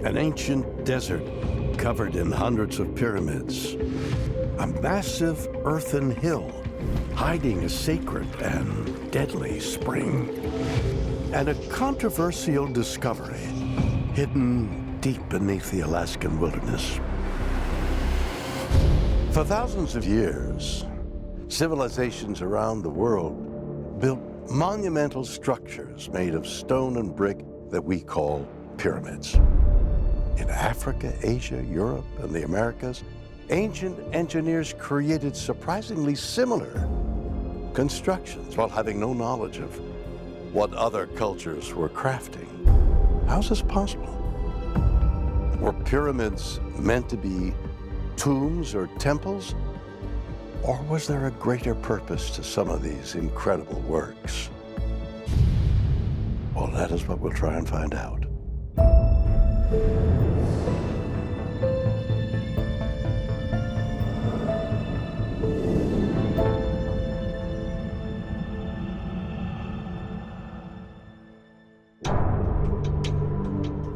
An ancient desert covered in hundreds of pyramids. A massive earthen hill hiding a sacred and deadly spring. And a controversial discovery hidden deep beneath the Alaskan wilderness. For thousands of years, civilizations around the world built monumental structures made of stone and brick that we call pyramids. In Africa, Asia, Europe, and the Americas, ancient engineers created surprisingly similar constructions while having no knowledge of what other cultures were crafting. How's this possible? Were pyramids meant to be tombs or temples? Or was there a greater purpose to some of these incredible works? Well, that is what we'll try and find out.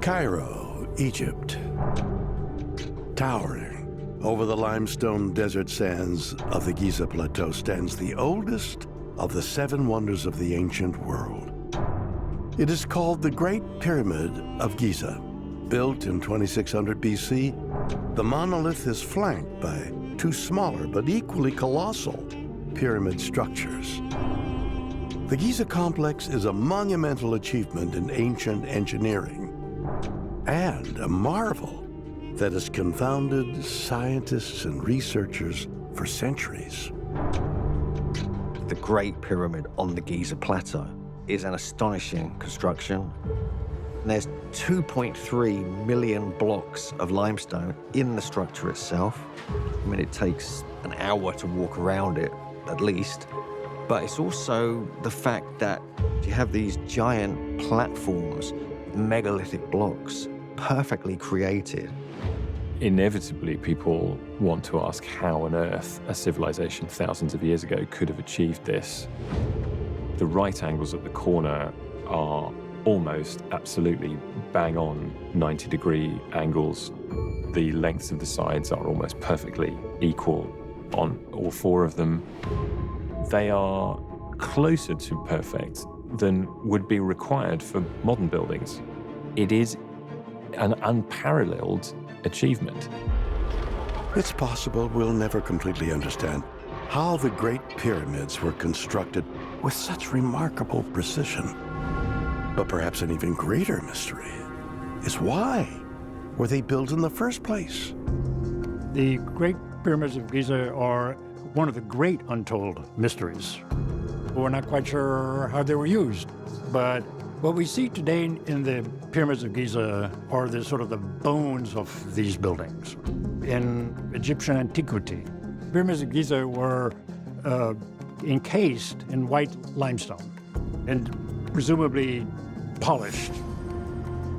Cairo, Egypt. Towering over the limestone desert sands of the Giza Plateau stands the oldest of the 7 wonders of the ancient world. It is called the Great Pyramid of Giza. Built in 2600 BC, the monolith is flanked by 2 smaller but equally colossal pyramid structures. The Giza complex is a monumental achievement in ancient engineering and a marvel that has confounded scientists and researchers for centuries. The Great Pyramid on the Giza Plateau is an astonishing construction. There's 2.3 million blocks of limestone in the structure itself. I mean, it takes an hour to walk around it, at least. But it's also the fact that you have these giant platforms, megalithic blocks, perfectly created. Inevitably, people want to ask how on earth a civilization thousands of years ago could have achieved this. The right angles at the corner are almost absolutely bang on 90-degree angles. The lengths of the sides are almost perfectly equal on all 4 of them. They are closer to perfect than would be required for modern buildings. It is an unparalleled achievement. It's possible we'll never completely understand how the Great Pyramids were constructed with such remarkable precision. But perhaps an even greater mystery is why were they built in the first place? The Great Pyramids of Giza are one of the great untold mysteries. We're not quite sure how they were used, but what we see today in the Pyramids of Giza are the sort of the bones of these buildings. In Egyptian antiquity, Pyramids of Giza were encased in white limestone and presumably polished.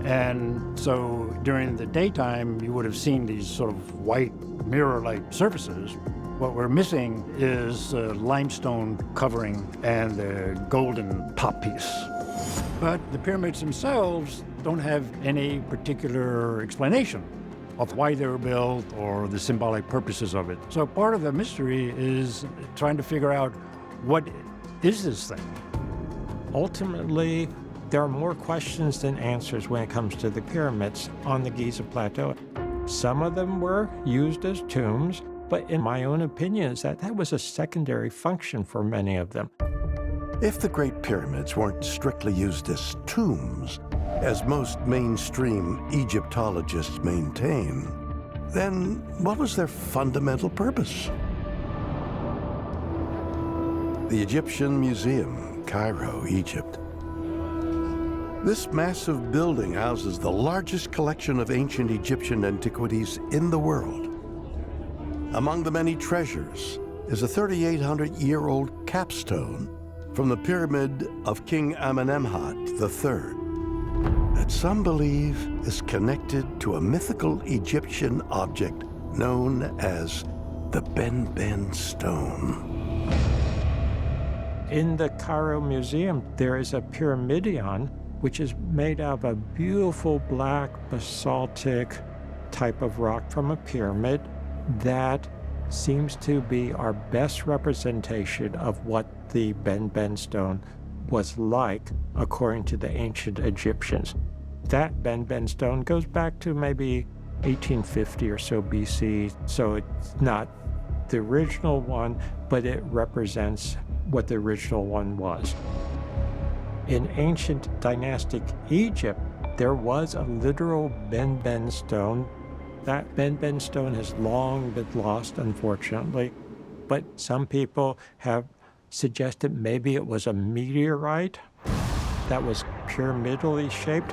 And so during the daytime, you would have seen these sort of white mirror-like surfaces. What we're missing is limestone covering and the golden top piece. But the pyramids themselves don't have any particular explanation of why they were built or the symbolic purposes of it. So part of the mystery is trying to figure out, what is this thing? Ultimately, there are more questions than answers when it comes to the pyramids on the Giza Plateau. Some of them were used as tombs, but in my own opinion, that was a secondary function for many of them. If the Great Pyramids weren't strictly used as tombs, as most mainstream Egyptologists maintain, then what was their fundamental purpose? The Egyptian Museum, Cairo, Egypt. This massive building houses the largest collection of ancient Egyptian antiquities in the world. Among the many treasures is a 3,800-year-old capstone from the pyramid of King Amenemhat III, that some believe is connected to a mythical Egyptian object known as the Ben Stone. In the Cairo Museum, there is a pyramidion which is made out of a beautiful black basaltic type of rock from a pyramid that seems to be our best representation of what the Ben stone was like according to the ancient Egyptians. That Ben stone goes back to maybe 1850 or so BC, so it's not the original one, but it represents what the original one was. In ancient dynastic Egypt, there was a literal Ben stone. That Ben stone has long been lost, unfortunately, but some people have suggested maybe it was a meteorite that was pyramidally shaped,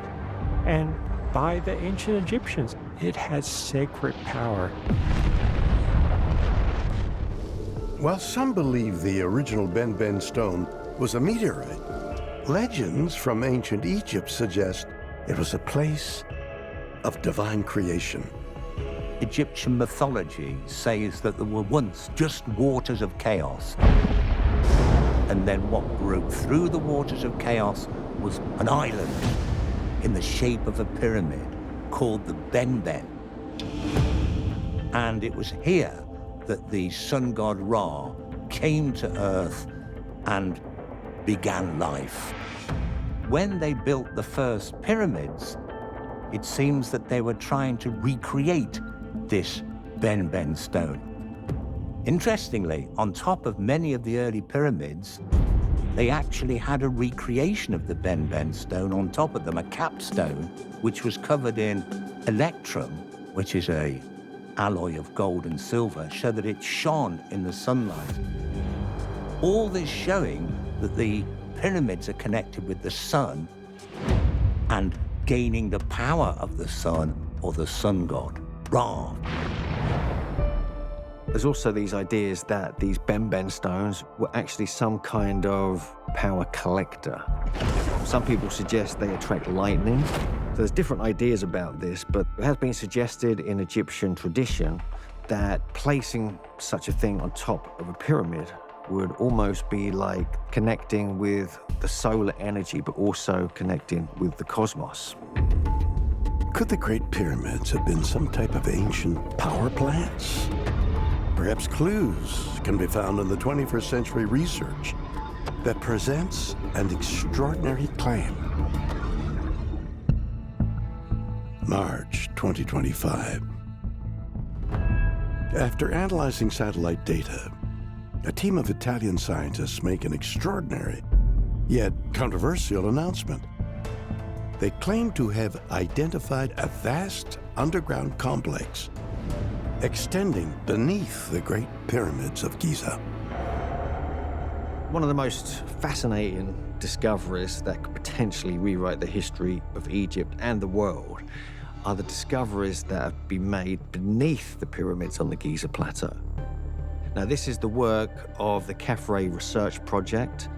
and by the ancient Egyptians, it has sacred power. While some believe the original Ben stone was a meteorite, legends from ancient Egypt suggest it was a place of divine creation. Egyptian mythology says that there were once just waters of chaos. And then what broke through the waters of chaos was an island in the shape of a pyramid called the Ben. And it was here that the sun god Ra came to Earth and began life. When they built the first pyramids, it seems that they were trying to recreate this Ben stone. Interestingly, on top of many of the early pyramids, they actually had a recreation of the Ben stone on top of them, a capstone, which was covered in electrum, which is a alloy of gold and silver, so that it shone in the sunlight. All this showing that the pyramids are connected with the sun and gaining the power of the sun or the sun god, Ra. There's also these ideas that these Ben stones were actually some kind of power collector. Some people suggest they attract lightning. So there's different ideas about this, but it has been suggested in Egyptian tradition that placing such a thing on top of a pyramid would almost be like connecting with the solar energy, but also connecting with the cosmos. Could the Great Pyramids have been some type of ancient power plants? Perhaps clues can be found in the 21st century research that presents an extraordinary claim. March 2025. After analyzing satellite data, a team of Italian scientists make an extraordinary, yet controversial announcement. They claim to have identified a vast underground complex extending beneath the Great Pyramids of Giza. One of the most fascinating discoveries that could potentially rewrite the history of Egypt and the world are the discoveries that have been made beneath the pyramids on the Giza Plateau. Now, this is the work of the CAFRE research project,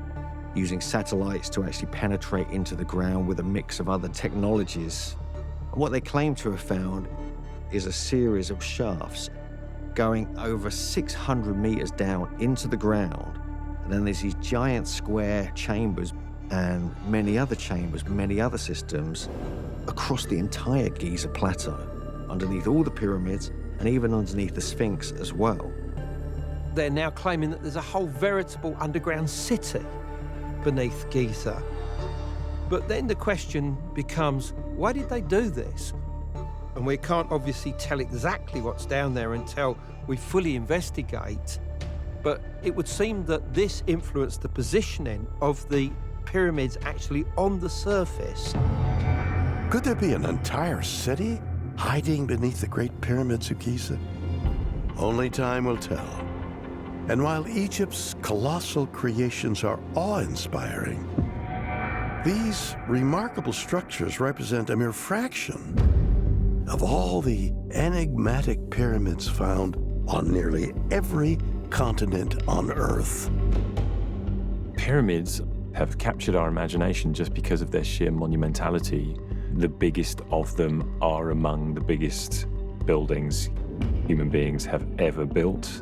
using satellites to actually penetrate into the ground with a mix of other technologies. And what they claim to have found is a series of shafts going over 600 meters down into the ground. And then there's these giant square chambers and many other chambers, many other systems across the entire Giza Plateau, underneath all the pyramids and even underneath the Sphinx as well. They're now claiming that there's a whole veritable underground city beneath Giza. But then the question becomes, why did they do this? And we can't obviously tell exactly what's down there until we fully investigate. But it would seem that this influenced the positioning of the pyramids actually on the surface. Could there be an entire city hiding beneath the Great Pyramids of Giza? Only time will tell. And while Egypt's colossal creations are awe-inspiring, these remarkable structures represent a mere fraction of all the enigmatic pyramids found on nearly every continent on Earth. Pyramids have captured our imagination just because of their sheer monumentality. The biggest of them are among the biggest buildings human beings have ever built.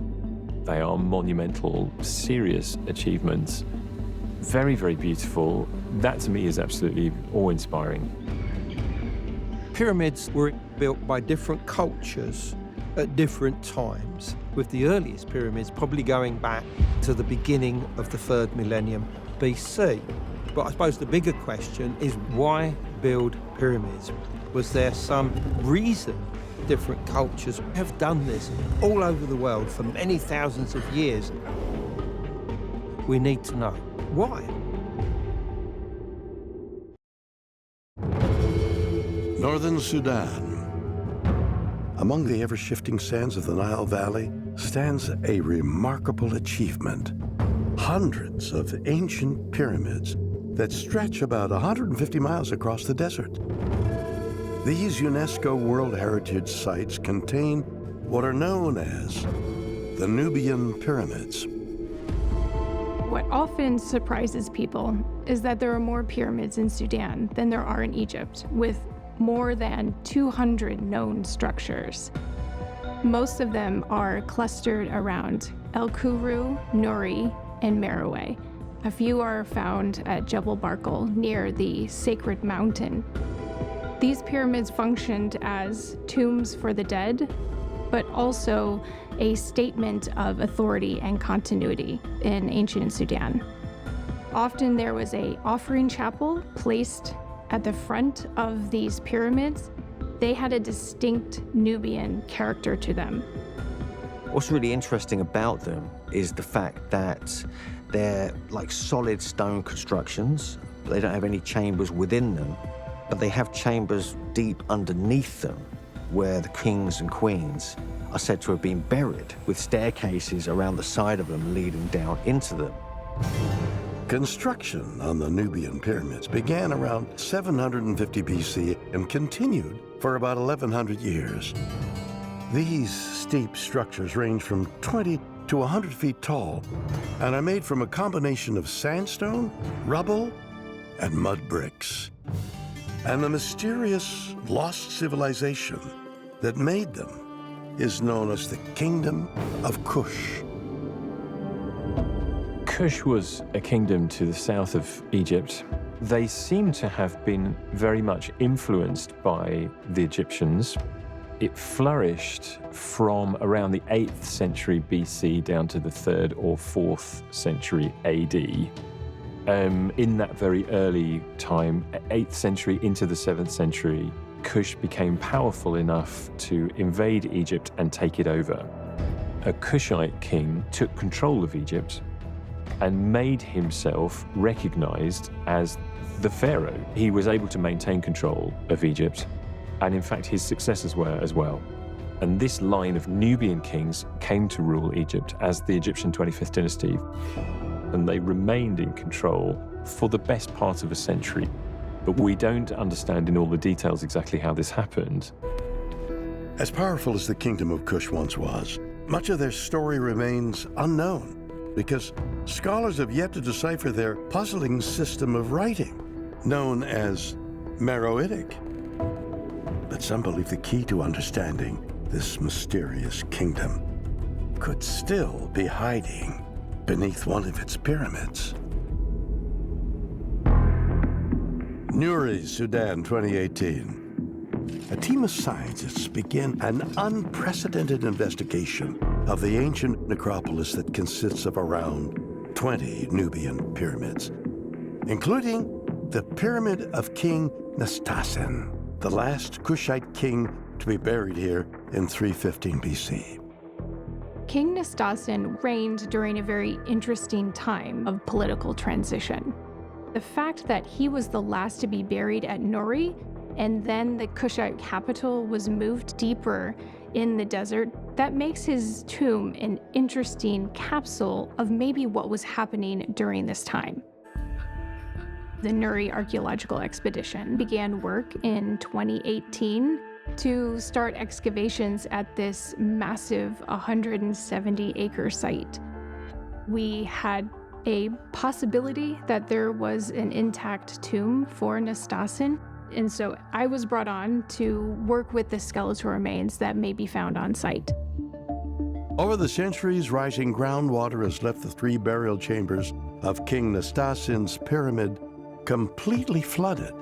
They are monumental, serious achievements. very, very beautiful. That to me is absolutely awe-inspiring. Pyramids were built by different cultures at different times, with the earliest pyramids probably going back to the beginning of the 3rd millennium BC. But I suppose the bigger question is, why build pyramids? Was there some reason different cultures have done this all over the world for many thousands of years? We need to know why. Northern Sudan. Among the ever-shifting sands of the Nile Valley stands a remarkable achievement. Hundreds of ancient pyramids that stretch about 150 miles across the desert. These UNESCO World Heritage Sites contain what are known as the Nubian Pyramids. What often surprises people is that there are more pyramids in Sudan than there are in Egypt, with more than 200 known structures. Most of them are clustered around El Kuru, Nuri, and Merowe. A few are found at Jebel Barkal, near the sacred mountain. These pyramids functioned as tombs for the dead, but also a statement of authority and continuity in ancient Sudan. Often there was an offering chapel placed at the front of these pyramids. They had a distinct Nubian character to them. What's really interesting about them is the fact that they're like solid stone constructions. They don't have any chambers within them, but they have chambers deep underneath them where the kings and queens are said to have been buried, with staircases around the side of them leading down into them. Construction on the Nubian pyramids began around 750 BC and continued for about 1,100 years. These steep structures range from 20 to 100 feet tall and are made from a combination of sandstone, rubble, and mud bricks. And the mysterious lost civilization that made them is known as the Kingdom of Kush. Kush was a kingdom to the south of Egypt. They seem to have been very much influenced by the Egyptians. It flourished from around the 8th century BC down to the 3rd or 4th century AD. In that very early time, 8th century into the 7th century, Kush became powerful enough to invade Egypt and take it over. A Kushite king took control of Egypt and made himself recognized as the pharaoh. He was able to maintain control of Egypt, and in fact his successors were as well. And this line of Nubian kings came to rule Egypt as the Egyptian 25th dynasty, and they remained in control for the best part of a century. But we don't understand in all the details exactly how this happened. As powerful as the Kingdom of Kush once was, much of their story remains unknown because scholars have yet to decipher their puzzling system of writing, known as Meroitic. But some believe the key to understanding this mysterious kingdom could still be hiding beneath one of its pyramids. Nuri, Sudan, 2018. A team of scientists began an unprecedented investigation of the ancient necropolis that consists of around 20 Nubian pyramids, including the Pyramid of King Nastasen, the last Kushite king to be buried here in 315 BC. King Nastasen reigned during a very interesting time of political transition. The fact that he was the last to be buried at Nuri, and then the Kushite capital was moved deeper in the desert, that makes his tomb an interesting capsule of maybe what was happening during this time. The Nuri Archaeological Expedition began work in 2018 to start excavations at this massive 170-acre site. We had a possibility that there was an intact tomb for Nastasen, and so I was brought on to work with the skeletal remains that may be found on site. Over the centuries, rising groundwater has left the 3 burial chambers of King Nastasin's pyramid completely flooded.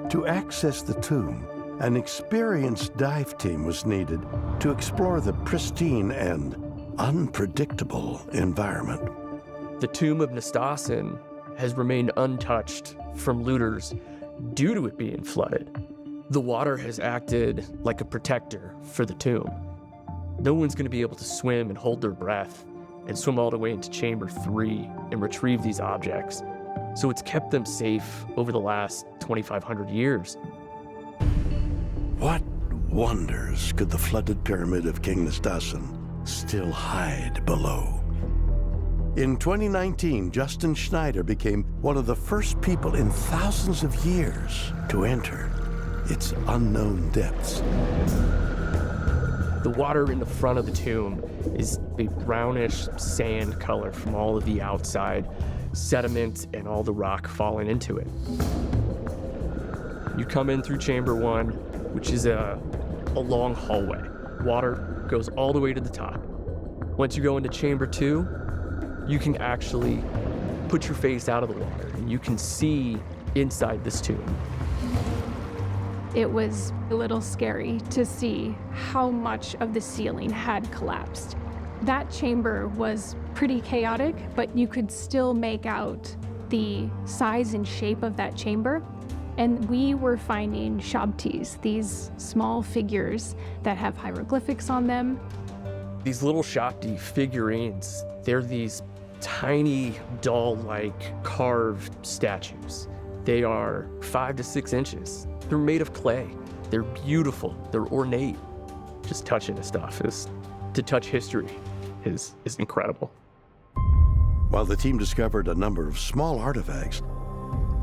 To access the tomb, an experienced dive team was needed to explore the pristine and unpredictable environment. The tomb of Nastasin has remained untouched from looters due to it being flooded. The water has acted like a protector for the tomb. No one's going to be able to swim and hold their breath and swim all the way into Chamber 3 and retrieve these objects. So it's kept them safe over the last 2,500 years. What wonders could the flooded pyramid of King Nastasin still hide below? In 2019, Justin Schneider became one of the first people in thousands of years to enter its unknown depths. The water in the front of the tomb is a brownish sand color from all of the outside sediment and all the rock falling into it. You come in through Chamber 1, which is a long hallway. Water goes all the way to the top. Once you go into Chamber 2, you can actually put your face out of the water and you can see inside this tomb. It was a little scary to see how much of the ceiling had collapsed. That chamber was pretty chaotic, but you could still make out the size and shape of that chamber. And we were finding shabtis, these small figures that have hieroglyphics on them. These little shabti figurines, they're these tiny doll-like carved statues. They are 5 to 6 inches. They're made of clay. They're beautiful. They're ornate. Just touching this stuff to touch history is incredible. While the team discovered a number of small artifacts,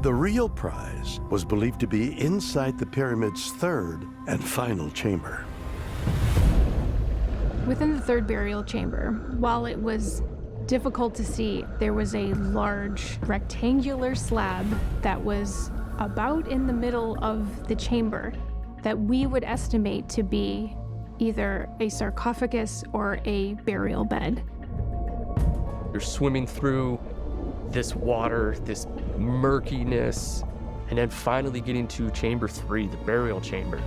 the real prize was believed to be inside the pyramid's third and final chamber. Within the third burial chamber, while it was difficult to see, there was a large rectangular slab that was about in the middle of the chamber that we would estimate to be either a sarcophagus or a burial bed. You're swimming through this water, this murkiness, and then finally getting to Chamber 3, the burial chamber.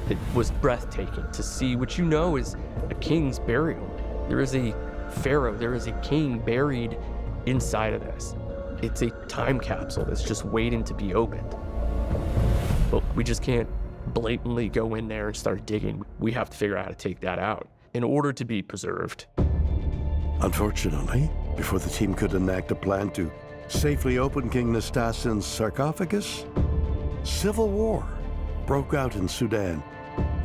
It was breathtaking to see what you know is a king's burial. There is a pharaoh, there is a king buried inside of this. It's a time capsule that's just waiting to be opened. But we just can't blatantly go in there and start digging. We have to figure out how to take that out in order to be preserved. Unfortunately, before the team could enact a plan to safely open King Nastasin's sarcophagus, civil war broke out in Sudan,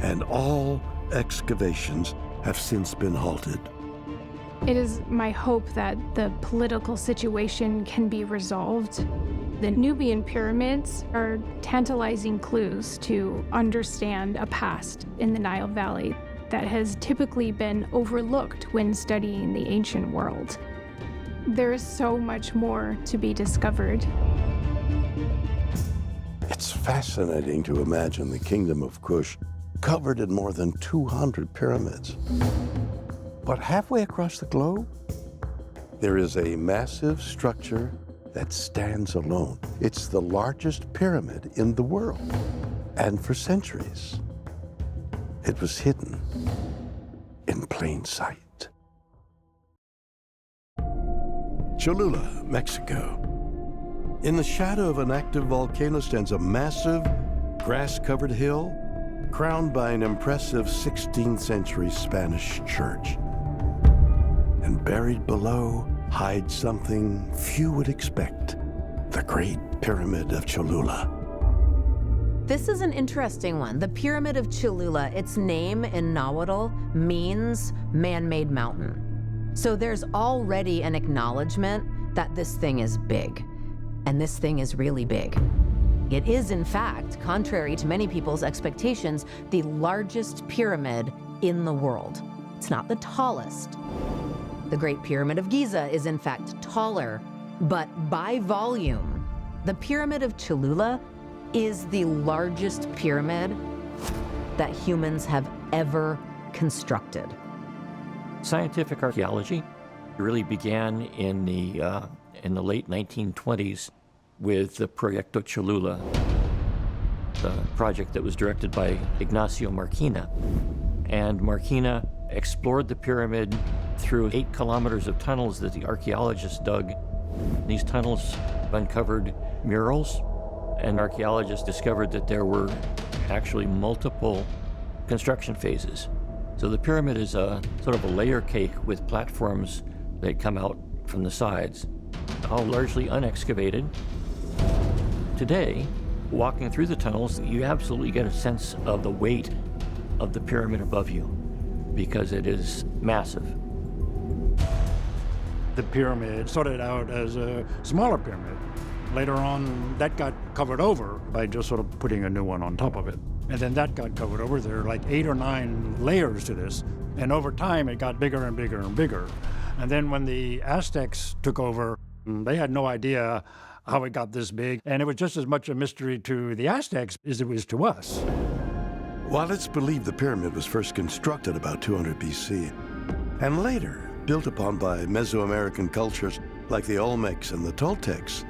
and all excavations have since been halted. It is my hope that the political situation can be resolved. The Nubian pyramids are tantalizing clues to understand a past in the Nile Valley that has typically been overlooked when studying the ancient world. There is so much more to be discovered. It's fascinating to imagine the kingdom of Kush covered in more than 200 pyramids. But halfway across the globe, there is a massive structure that stands alone. It's the largest pyramid in the world. And for centuries, it was hidden in plain sight. Cholula, Mexico. In the shadow of an active volcano stands a massive, grass-covered hill crowned by an impressive 16th century Spanish church. And buried below hides something few would expect, the Great Pyramid of Cholula. This is an interesting one. The Pyramid of Cholula, its name in Nahuatl means man-made mountain. So there's already an acknowledgement that this thing is big. And this thing is really big. It is, in fact, contrary to many people's expectations, the largest pyramid in the world. It's not the tallest. The Great Pyramid of Giza is, in fact, taller, but by volume, the Pyramid of Cholula is the largest pyramid that humans have ever constructed. Scientific archaeology really began in the late 1920s with the Proyecto Cholula, the project that was directed by Ignacio Marquina. And Marquina explored the pyramid through 8 kilometers of tunnels that the archaeologists dug. These tunnels uncovered murals, and archaeologists discovered that there were actually multiple construction phases. So the pyramid is a sort of a layer cake with platforms that come out from the sides, all largely unexcavated. Today, walking through the tunnels, you absolutely get a sense of the weight of the pyramid above you because it is massive. The pyramid started out as a smaller pyramid. Later on, that got covered over by just sort of putting a new one on top of it. And then that got covered over. There are like 8 or 9 layers to this. And over time, it got bigger and bigger and bigger. And then when the Aztecs took over, they had no idea how it got this big. And it was just as much a mystery to the Aztecs as it was to us. While it's believed the pyramid was first constructed about 200 BC, and later built upon by Mesoamerican cultures like the Olmecs and the Toltecs,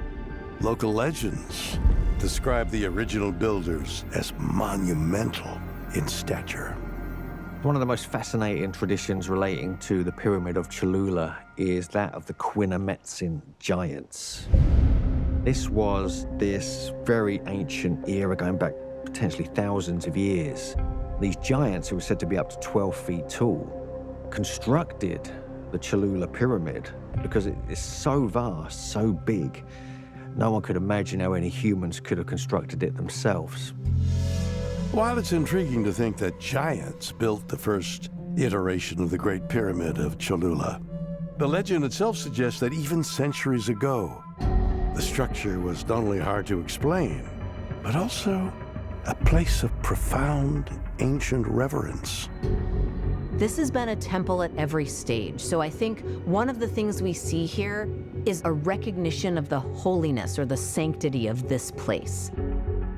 local legends describe the original builders as monumental in stature. One of the most fascinating traditions relating to the Pyramid of Cholula is that of the Quinametsin giants. This was this very ancient era going back potentially thousands of years. These giants, who were said to be up to 12 feet tall, constructed the Cholula Pyramid because it is so vast, so big, no one could imagine how any humans could have constructed it themselves. While it's intriguing to think that giants built the first iteration of the Great Pyramid of Cholula, the legend itself suggests that even centuries ago, the structure was not only hard to explain, but also a place of profound ancient reverence. This has been a temple at every stage, so I think one of the things we see here is a recognition of the holiness or the sanctity of this place.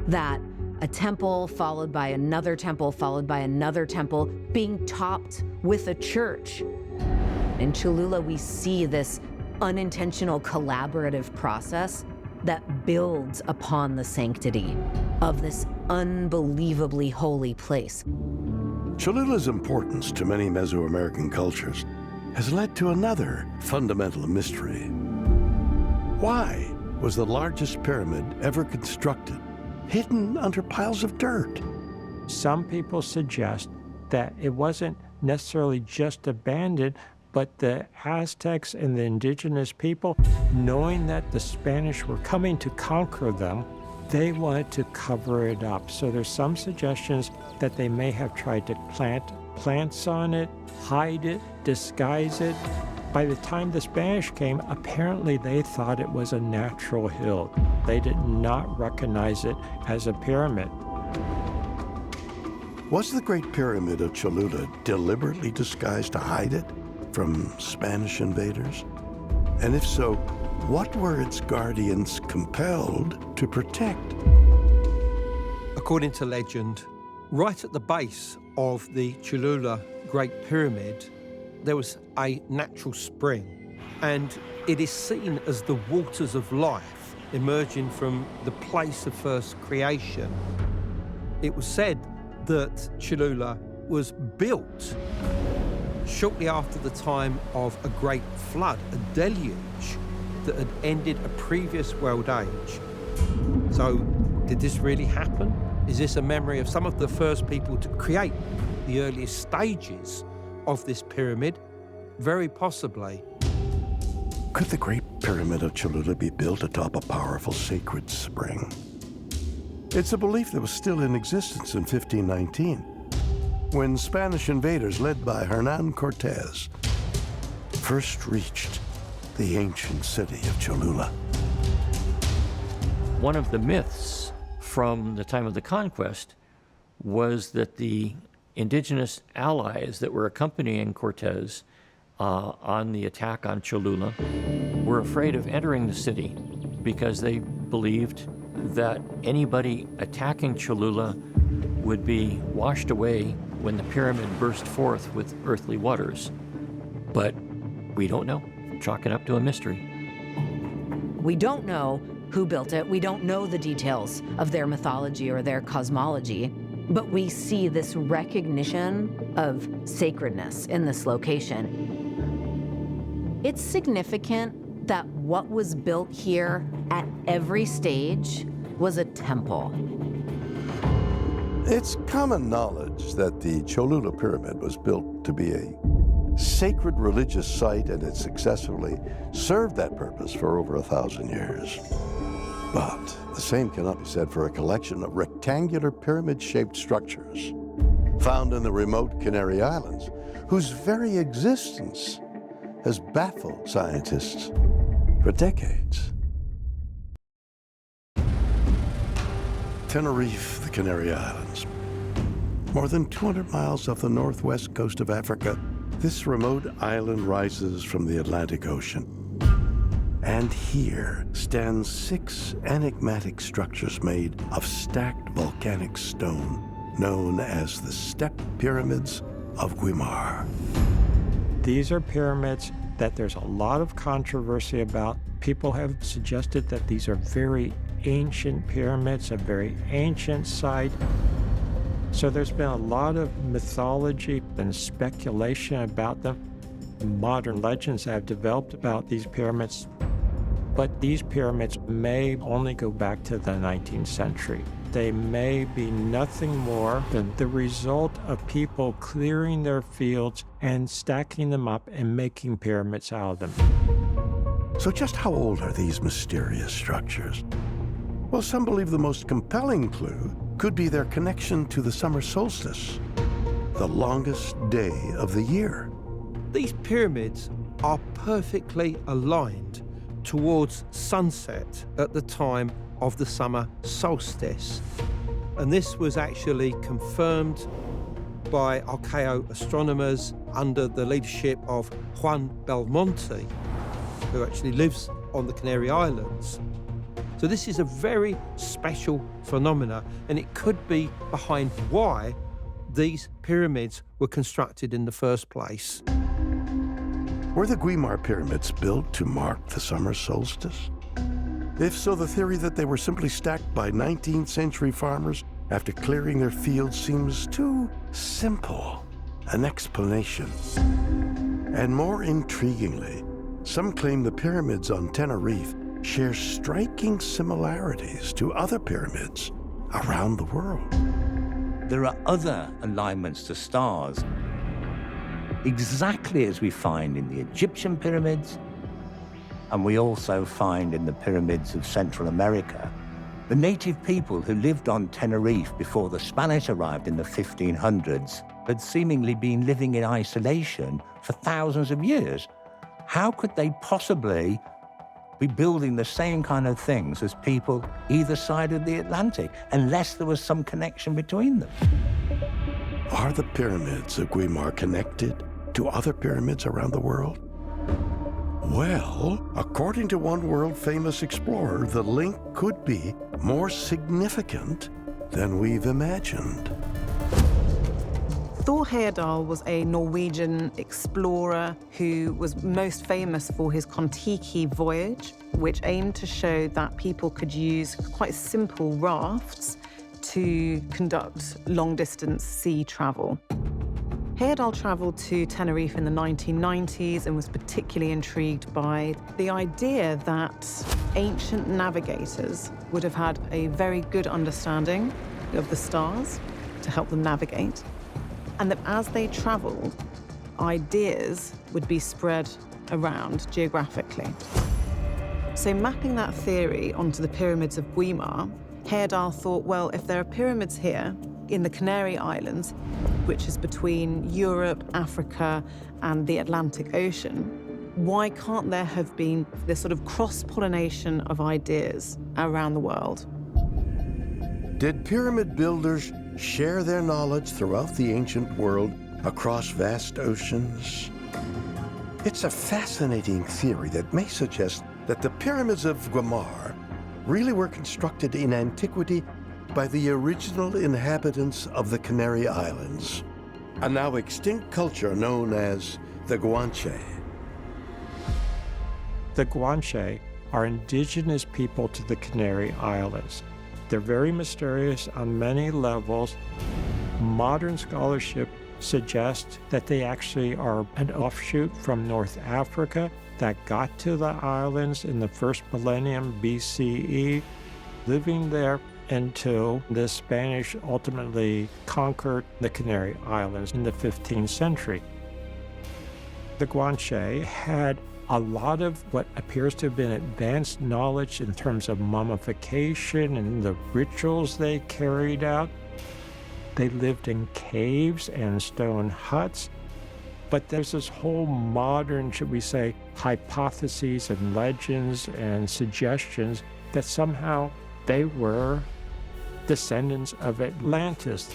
That a temple followed by another temple, followed by another temple, being topped with a church. In Cholula, we see this unintentional collaborative process that builds upon the sanctity of this unbelievably holy place. Cholula's importance to many Mesoamerican cultures has led to another fundamental mystery. Why was the largest pyramid ever constructed hidden under piles of dirt? Some people suggest that it wasn't necessarily just abandoned, but the Aztecs and the indigenous people, knowing that the Spanish were coming to conquer them, they wanted to cover it up. So there's some suggestions that they may have tried to plant plants on it, hide it, disguise it. By the time the Spanish came, apparently they thought it was a natural hill. They did not recognize it as a pyramid. Was the Great Pyramid of Cholula deliberately disguised to hide it from Spanish invaders? And if so, what were its guardians compelled to protect? According to legend, right at the base of the Cholula Great Pyramid, there was a natural spring, and it is seen as the waters of life emerging from the place of first creation. It was said that Cholula was built shortly after the time of a great flood, a deluge that had ended a previous world age. So, did this really happen? Is this a memory of some of the first people to create the earliest stages of this pyramid? Very possibly. Could the Great Pyramid of Cholula be built atop a powerful sacred spring? It's a belief that was still in existence in 1519, when Spanish invaders led by Hernan Cortez first reached the ancient city of Cholula. One of the myths from the time of the conquest was that the indigenous allies that were accompanying Cortez on the attack on Cholula were afraid of entering the city because they believed that anybody attacking Cholula would be washed away when the pyramid burst forth with earthly waters. But we don't know. chalk it up to a mystery. We don't know who built it. We don't know the details of their mythology or their cosmology, but we see this recognition of sacredness in this location. It's significant that what was built here at every stage was a temple. It's common knowledge that the Cholula Pyramid was built to be a sacred religious site, and it successfully served that purpose for over 1,000 years. But the same cannot be said for a collection of rectangular pyramid-shaped structures found in the remote Canary Islands, whose very existence has baffled scientists for decades. Tenerife, the Canary Islands. More than 200 miles off the northwest coast of Africa, this remote island rises from the Atlantic Ocean. And here stand 6 enigmatic structures made of stacked volcanic stone, known as the Step Pyramids of Guimar. These are pyramids that there's a lot of controversy about. People have suggested that these are very ancient pyramids, a very ancient site. So there's been a lot of mythology and speculation about them. Modern legends have developed about these pyramids, but these pyramids may only go back to the 19th century. They may be nothing more than the result of people clearing their fields and stacking them up and making pyramids out of them. So just how old are these mysterious structures? Well, some believe the most compelling clue could be their connection to the summer solstice, the longest day of the year. These pyramids are perfectly aligned towards sunset at the time of the summer solstice. And this was actually confirmed by archaeoastronomers under the leadership of Juan Belmonte, who actually lives on the Canary Islands. So this is a very special phenomena, and it could be behind why these pyramids were constructed in the first place. Were the Guimar pyramids built to mark the summer solstice? If so, the theory that they were simply stacked by 19th century farmers after clearing their fields seems too simple an explanation. And more intriguingly, some claim the pyramids on Tenerife share striking similarities to other pyramids around the world. There are other alignments to stars, exactly as we find in the Egyptian pyramids, and we also find in the pyramids of Central America. The native people who lived on Tenerife before the Spanish arrived in the 1500s had seemingly been living in isolation for thousands of years. How could they possibly be building the same kind of things as people either side of the Atlantic, unless there was some connection between them? Are the pyramids of Guimar connected to other pyramids around the world? Well, according to one world-famous explorer, the link could be more significant than we've imagined. Thor Heyerdahl was a Norwegian explorer who was most famous for his Kon-Tiki voyage, which aimed to show that people could use quite simple rafts to conduct long-distance sea travel. Heyerdahl traveled to Tenerife in the 1990s and was particularly intrigued by the idea that ancient navigators would have had a very good understanding of the stars to help them navigate, and that as they traveled, ideas would be spread around geographically. So mapping that theory onto the pyramids of Guimar, Heyerdahl thought, well, if there are pyramids here in the Canary Islands, which is between Europe, Africa, and the Atlantic Ocean, why can't there have been this sort of cross-pollination of ideas around the world? Did pyramid builders share their knowledge throughout the ancient world across vast oceans? It's a fascinating theory that may suggest that the pyramids of Guimar really were constructed in antiquity by the original inhabitants of the Canary Islands, a now extinct culture known as the Guanche. The Guanche are indigenous people to the Canary Islands. They're very mysterious on many levels. Modern scholarship suggests that they actually are an offshoot from North Africa that got to the islands in the first millennium BCE, living there until the Spanish ultimately conquered the Canary Islands in the 15th century. The Guanche had a lot of what appears to have been advanced knowledge in terms of mummification and the rituals they carried out. They lived in caves and stone huts, but there's this whole modern, should we say, hypotheses and legends and suggestions that somehow they were descendants of Atlantis,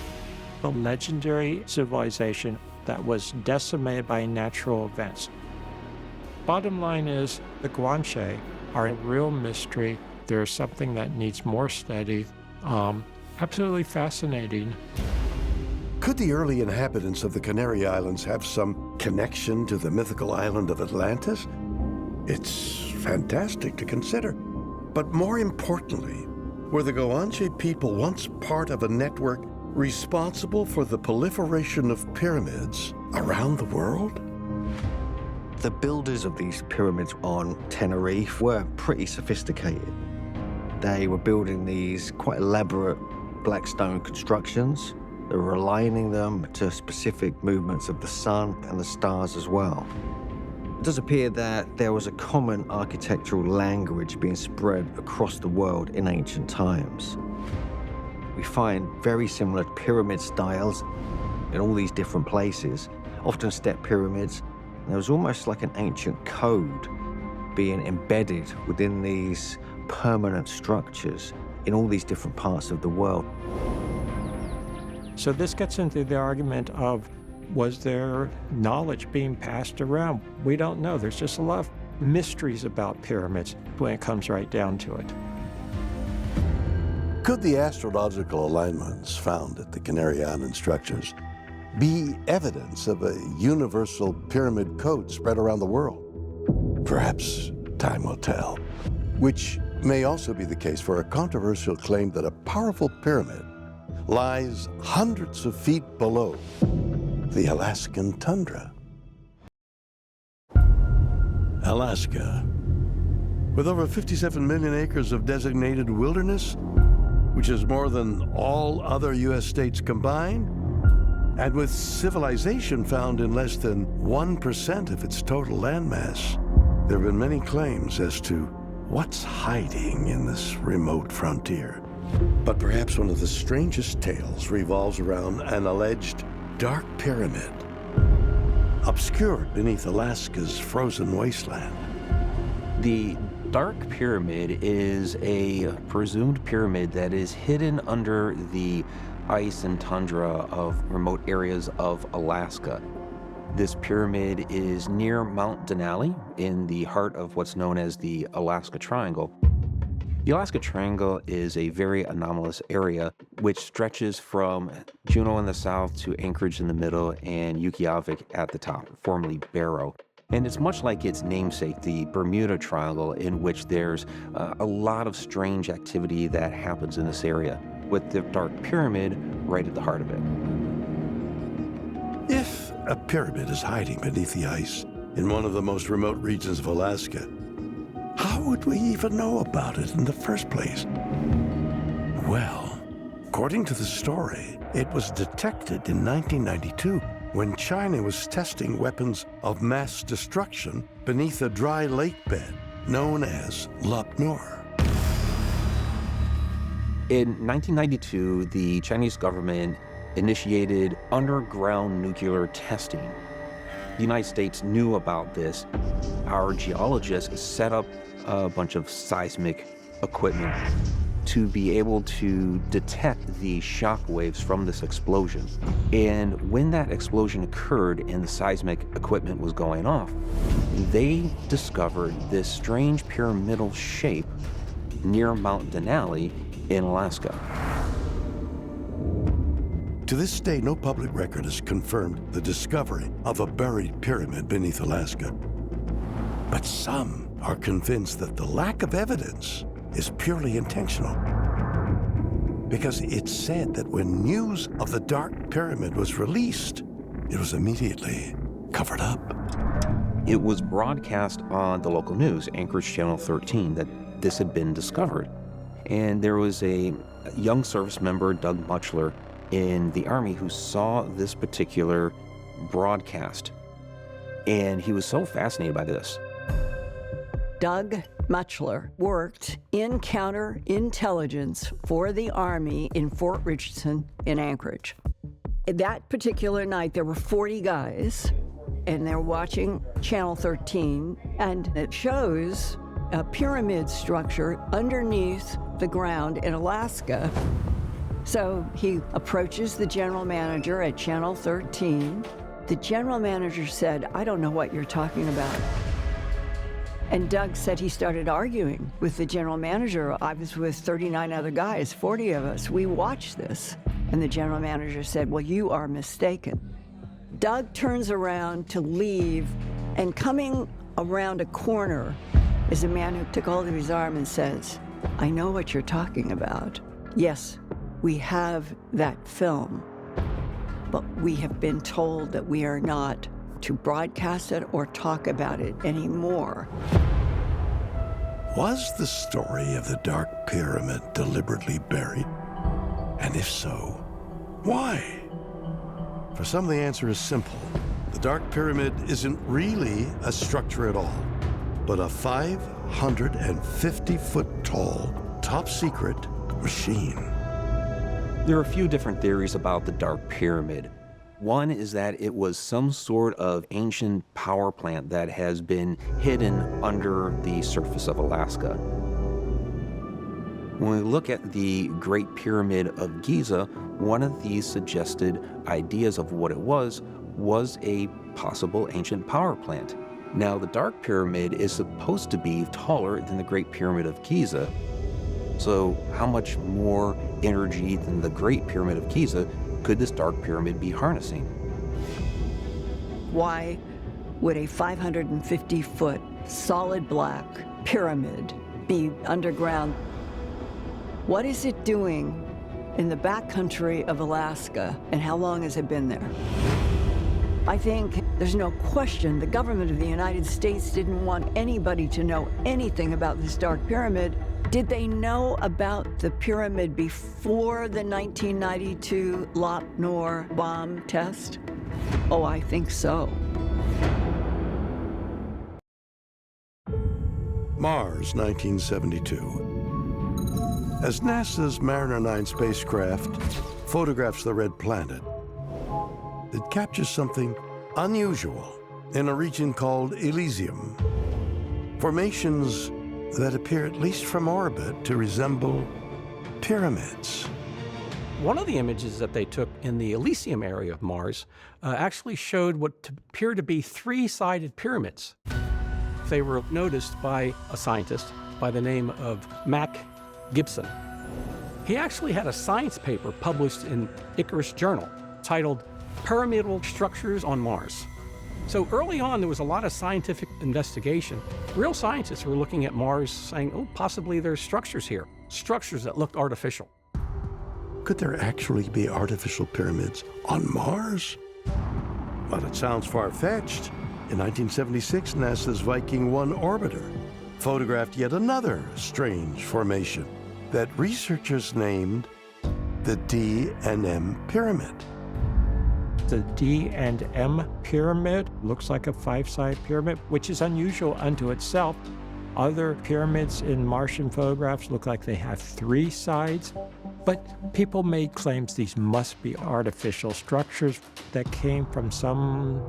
the legendary civilization that was decimated by natural events. Bottom line is, the Guanche are a real mystery. There's something that needs more study. Absolutely fascinating. Could the early inhabitants of the Canary Islands have some connection to the mythical island of Atlantis? It's fantastic to consider. But more importantly, were the Guanche people once part of a network responsible for the proliferation of pyramids around the world? The builders of these pyramids on Tenerife were pretty sophisticated. They were building these quite elaborate black stone constructions. They were aligning them to specific movements of the sun and the stars as well. It does appear that there was a common architectural language being spread across the world in ancient times. We find very similar pyramid styles in all these different places, often step pyramids. There was almost like an ancient code being embedded within these permanent structures in all these different parts of the world. So this gets into the argument of, was there knowledge being passed around? We don't know. There's just a lot of mysteries about pyramids when it comes right down to it. Could the astrological alignments found at the Canary Island structures be evidence of a universal pyramid code spread around the world? Perhaps time will tell. Which may also be the case for a controversial claim that a powerful pyramid lies hundreds of feet below the Alaskan tundra. Alaska, with over 57 million acres of designated wilderness, which is more than all other U.S. states combined, and with civilization found in less than 1% of its total landmass, there have been many claims as to what's hiding in this remote frontier. But perhaps one of the strangest tales revolves around an alleged dark pyramid, obscured beneath Alaska's frozen wasteland. The Dark Pyramid is a presumed pyramid that is hidden under the ice and tundra of remote areas of Alaska. This pyramid is near Mount Denali in the heart of what's known as the Alaska Triangle. The Alaska Triangle is a very anomalous area which stretches from Juneau in the south to Anchorage in the middle and Utqiagvik at the top, formerly Barrow. And it's much like its namesake, the Bermuda Triangle, in which there's a lot of strange activity that happens in this area, with the Dark Pyramid right at the heart of it. If a pyramid is hiding beneath the ice in one of the most remote regions of Alaska, how would we even know about it in the first place? Well, according to the story, it was detected in 1992 when China was testing weapons of mass destruction beneath a dry lake bed known as Lac Nord. In 1992, the Chinese government initiated underground nuclear testing. The United States knew about this. Our geologists set up a bunch of seismic equipment to be able to detect the shock waves from this explosion. And when that explosion occurred and the seismic equipment was going off, they discovered this strange pyramidal shape near Mount Denali in Alaska. To this day, no public record has confirmed the discovery of a buried pyramid beneath Alaska. But some are convinced that the lack of evidence is purely intentional. Because it's said that when news of the Dark Pyramid was released, it was immediately covered up. It was broadcast on the local news, Anchorage Channel 13, that this had been discovered. And there was a young service member, Doug Muchler, in the Army who saw this particular broadcast. And he was so fascinated by this. Doug Muchler worked in counterintelligence for the Army in Fort Richardson in Anchorage. That particular night, there were 40 guys, and they're watching Channel 13, and it shows a pyramid structure underneath the ground in Alaska. So he approaches the general manager at Channel 13. The general manager said, "I don't know what you're talking about." And Doug said he started arguing with the general manager. "I was with 39 other guys, 40 of us. We watched this." And the general manager said, "Well, you are mistaken." Doug turns around to leave, and coming around a corner is a man who took hold of his arm and says, "I know what you're talking about. Yes, we have that film, but we have been told that we are not to broadcast it or talk about it anymore." Was the story of the Dark Pyramid deliberately buried? And if so, why? For some, the answer is simple. The Dark Pyramid isn't really a structure at all, but a 550-foot tall, top-secret machine. There are a few different theories about the Dark Pyramid. One is that it was some sort of ancient power plant that has been hidden under the surface of Alaska. When we look at the Great Pyramid of Giza, one of these suggested ideas of what it was a possible ancient power plant. Now, the Dark Pyramid is supposed to be taller than the Great Pyramid of Giza. So how much more energy than the Great Pyramid of Giza could this Dark Pyramid be harnessing? Why would a 550-foot solid black pyramid be underground? What is it doing in the backcountry of Alaska, and how long has it been there? I think there's no question the government of the United States didn't want anybody to know anything about this Dark Pyramid. Did they know about the pyramid before the 1992 Lot Nor bomb test? Oh, I think so. Mars, 1972. As NASA's Mariner 9 spacecraft photographs the red planet, it captures something unusual in a region called Elysium. Formations that appear, at least from orbit, to resemble pyramids. One of the images that they took in the Elysium area of Mars actually showed what appeared to be three-sided pyramids. They were noticed by a scientist by the name of Mac Gibson. He actually had a science paper published in Icarus Journal titled Pyramidal Structures on Mars. So early on, there was a lot of scientific investigation. Real scientists were looking at Mars saying, oh, possibly there's structures here, structures that looked artificial. Could there actually be artificial pyramids on Mars? Well, it sounds far-fetched. In 1976, NASA's Viking 1 orbiter photographed yet another strange formation that researchers named the D&M Pyramid. The D&M Pyramid looks like a five-sided pyramid, which is unusual unto itself. Other pyramids in Martian photographs look like they have three sides, but people made claims these must be artificial structures that came from some,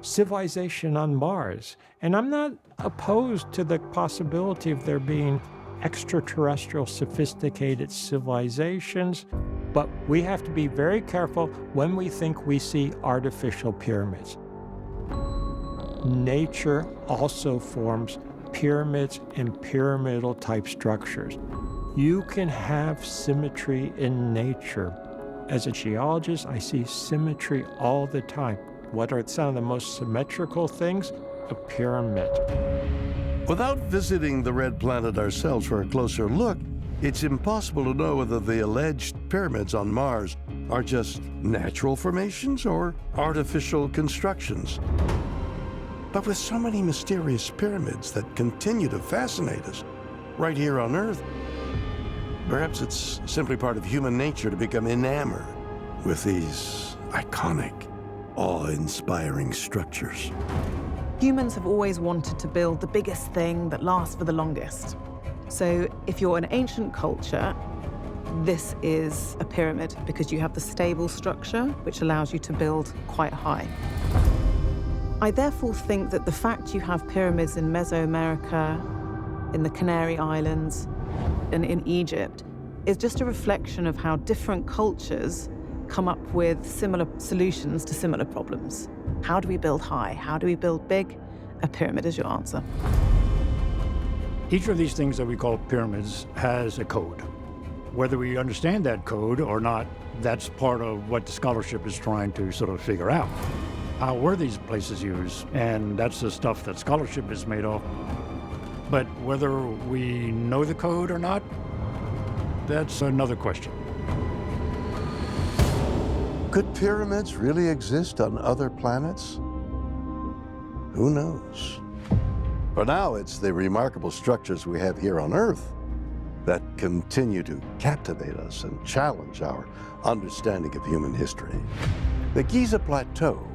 civilization on Mars. And I'm not opposed to the possibility of there being extraterrestrial sophisticated civilizations, but we have to be very careful when we think we see artificial pyramids. Nature also forms pyramids and pyramidal type structures. You can have symmetry in nature. As a geologist, I see symmetry all the time. What are some of the most symmetrical things? A pyramid. Without visiting the red planet ourselves for a closer look, it's impossible to know whether the alleged pyramids on Mars are just natural formations or artificial constructions. But with so many mysterious pyramids that continue to fascinate us right here on Earth, perhaps it's simply part of human nature to become enamored with these iconic, awe-inspiring structures. Humans have always wanted to build the biggest thing that lasts for the longest. So if you're an ancient culture, this is a pyramid because you have the stable structure, which allows you to build quite high. I therefore think that the fact you have pyramids in Mesoamerica, in the Canary Islands, and in Egypt is just a reflection of how different cultures come up with similar solutions to similar problems. How do we build high? How do we build big? A pyramid is your answer. Each of these things that we call pyramids has a code. Whether we understand that code or not, that's part of what the scholarship is trying to sort of figure out. How were these places used? And that's the stuff that scholarship is made of. But whether we know the code or not, that's another question. Could pyramids really exist on other planets? Who knows? For now, it's the remarkable structures we have here on Earth that continue to captivate us and challenge our understanding of human history. The Giza Plateau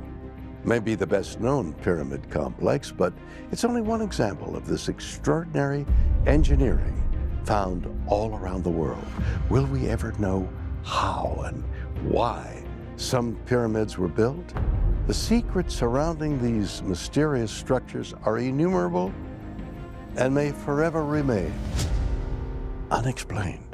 may be the best known pyramid complex, but it's only one example of this extraordinary engineering found all around the world. Will we ever know how and why some pyramids were built? The secrets surrounding these mysterious structures are innumerable and may forever remain unexplained.